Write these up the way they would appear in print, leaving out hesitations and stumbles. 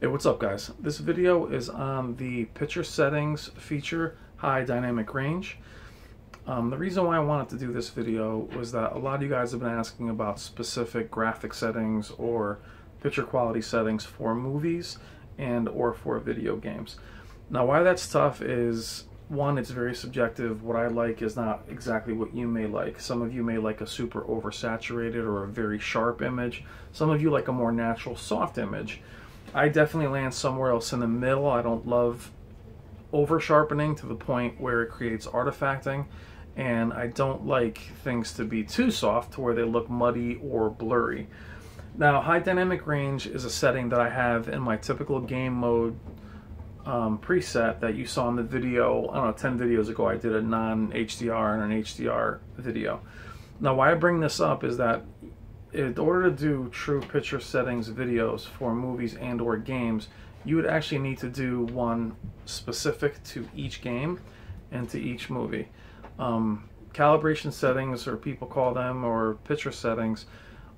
Hey, what's up guys? This video is on the picture settings feature, high dynamic range. The reason why I wanted to do this video was that a lot of you guys have been asking about specific graphic settings or picture quality settings for movies and or for video games. Now why that's tough is, one, it's very subjective. What I like is not exactly what you may like. Some of you may like a super oversaturated or a very sharp image. Some of you like a more natural soft image. I definitely land somewhere else in the middle. I don't love over sharpening to the point where it creates artifacting, and I don't like things to be too soft to where they look muddy or blurry. Now, high dynamic range is a setting that I have in my typical game mode preset that you saw in the video. I don't know, 10 videos ago I did a non-HDR and an HDR video. Now why I bring this up is that in order to do true picture settings videos for movies and or games, you would actually need to do one specific to each game and to each movie. Calibration settings, or people call them, or picture settings,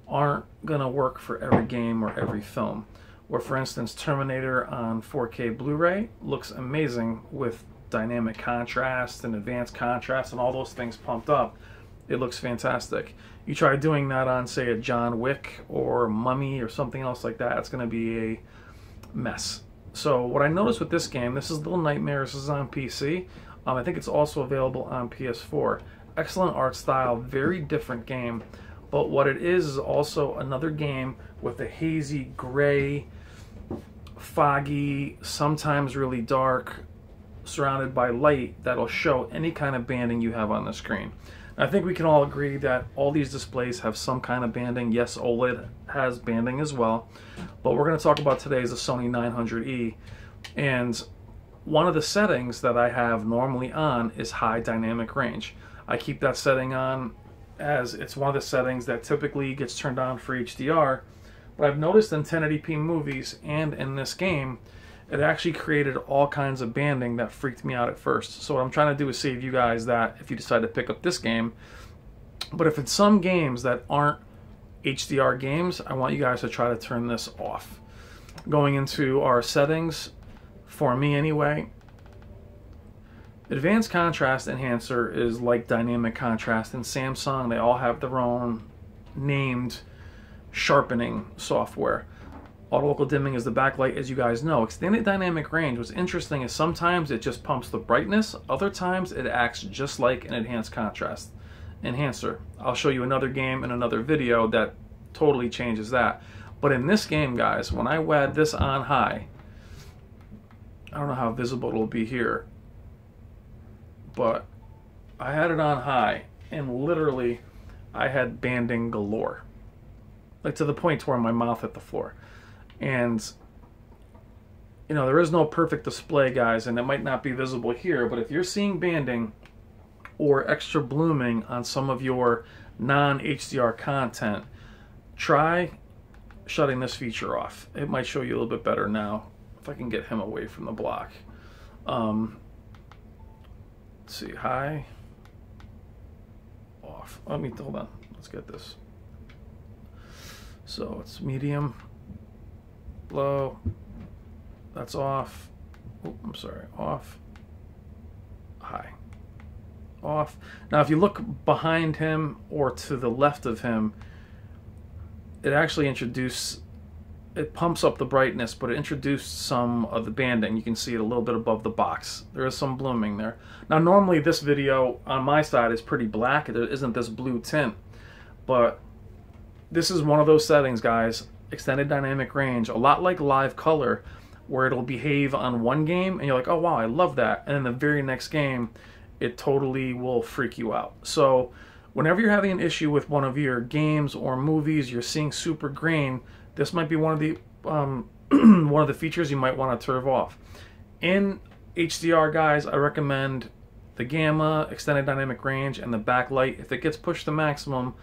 aren't gonna work for every game or every film. Or for instance, Terminator on 4K Blu-ray looks amazing with dynamic contrast and advanced contrast and all those things pumped up. It looks fantastic. You try doing that on, say, a John Wick or Mummy or something else like that, it's going to be a mess. So what I noticed with this game, this is Little Nightmares, this is on PC. I think it's also available on PS4. Excellent art style, very different game. But what it is also another game with a hazy, gray, foggy, sometimes really dark, surrounded by light that'll show any kind of banding you have on the screen. I think we can all agree that all these displays have some kind of banding. Yes, OLED has banding as well. But we're going to talk about today is the SONY 900E. And one of the settings that I have normally on is high dynamic range. I keep that setting on as it's one of the settings that typically gets turned on for HDR. But I've noticed in 1080p movies and in this game, it actually created all kinds of banding that freaked me out at first. So what I'm trying to do is save you guys that if you decide to pick up this game. But if it's some games that aren't HDR games, I want you guys to try to turn this off. Going into our settings, for me anyway, advanced contrast enhancer is like dynamic contrast in Samsung. They all have their own named sharpening software. Auto local dimming is the backlight, as you guys know. Extended dynamic range, what's interesting is sometimes it just pumps the brightness, other times it acts just like an enhanced contrast enhancer. I'll show you another game in another video that totally changes that. But in this game, guys, when I had this on high, I don't know how visible it'll be here, but I had it on high and literally I had banding galore. Like to the point where my mouth hit the floor. And you know, there is no perfect display, guys, and it might not be visible here, but if you're seeing banding or extra blooming on some of your non-HDR content, try shutting this feature off. It might show you a little bit better now if I can get him away from the block. Let's see, high, off. Hold on, let's get this. So it's medium, low, that's off. Oh, I'm sorry, off, high, off. Now if you look behind him or to the left of him, it actually it pumps up the brightness, but it introduced some of the banding. You can see it a little bit above the box. There is some blooming there. Now normally this video on my side is pretty black. There isn't this blue tint, but this is one of those settings, guys, extended dynamic range, a lot like live color, where it'll behave on one game and you're like, oh wow, I love that, and then the very next game it totally will freak you out. So whenever you're having an issue with one of your games or movies, you're seeing super grain, this might be one of the one of the features you might want to turn off. In HDR, guys, I recommend the gamma, extended dynamic range, and the backlight. If it gets pushed to maximum,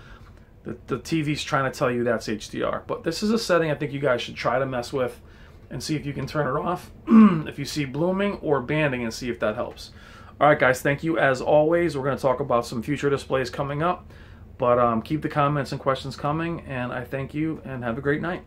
the TV's trying to tell you that's HDR. But this is a setting I think you guys should try to mess with and see if you can turn it off if you see blooming or banding, and see if that helps. Alright guys, thank you as always. We're going to talk about some future displays coming up. But keep the comments and questions coming, and I thank you and have a great night.